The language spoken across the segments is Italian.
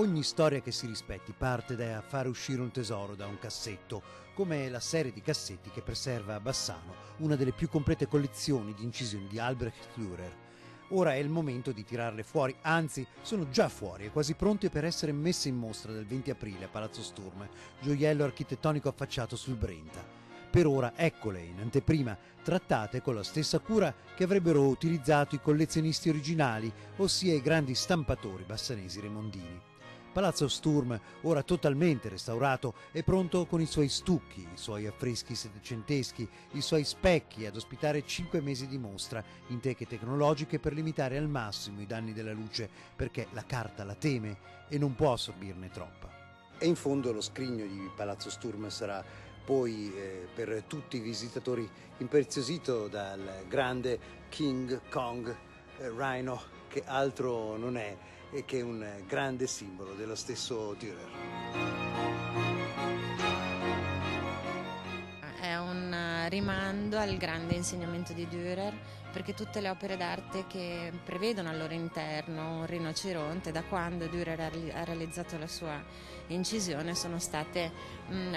Ogni storia che si rispetti parte da fare uscire un tesoro da un cassetto, come la serie di cassetti che preserva a Bassano una delle più complete collezioni di incisioni di Albrecht Dürer. Ora è il momento di tirarle fuori, anzi sono già fuori e quasi pronte per essere messe in mostra dal 20 aprile a Palazzo Sturm, gioiello architettonico affacciato sul Brenta. Per ora eccole in anteprima, trattate con la stessa cura che avrebbero utilizzato i collezionisti originali, ossia i grandi stampatori bassanesi remondini. Palazzo Sturm, ora totalmente restaurato, è pronto con i suoi stucchi, i suoi affreschi settecenteschi, i suoi specchi ad ospitare 5 mesi di mostra in teche tecnologiche per limitare al massimo i danni della luce, perché la carta la teme e non può assorbirne troppa. E in fondo lo scrigno di Palazzo Sturm sarà poi per tutti i visitatori impreziosito dal grande King Kong Rhino, che altro non è che un grande simbolo dello stesso Dürer. È un rimando al grande insegnamento di Dürer, perché tutte le opere d'arte che prevedono al loro interno un rinoceronte, da quando Dürer ha realizzato la sua incisione, sono state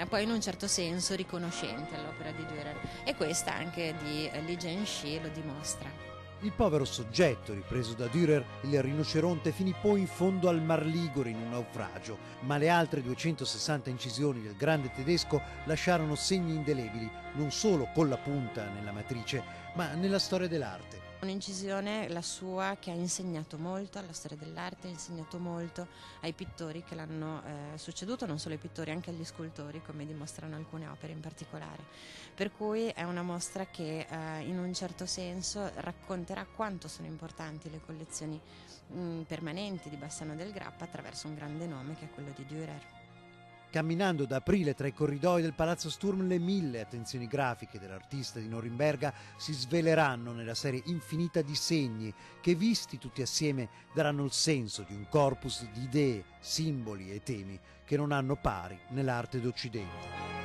poi in un certo senso riconoscenti all'opera di Dürer, e questa anche di Li Zhenxi lo dimostra. Il povero soggetto ripreso da Dürer, il rinoceronte, finì poi in fondo al Mar Ligure in un naufragio, ma le altre 260 incisioni del grande tedesco lasciarono segni indelebili, non solo con la punta nella matrice, ma nella storia dell'arte. Un'incisione, la sua, che ha insegnato molto alla storia dell'arte, ha insegnato molto ai pittori che l'hanno succeduto, non solo ai pittori, anche agli scultori, come dimostrano alcune opere in particolare. Per cui è una mostra che in un certo senso racconterà quanto sono importanti le collezioni permanenti di Bassano del Grappa attraverso un grande nome che è quello di Dürer. Camminando da aprile tra i corridoi del Palazzo Sturm, le 1000 attenzioni grafiche dell'artista di Norimberga si sveleranno nella serie infinita di segni che, visti tutti assieme, daranno il senso di un corpus di idee, simboli e temi che non hanno pari nell'arte d'Occidente.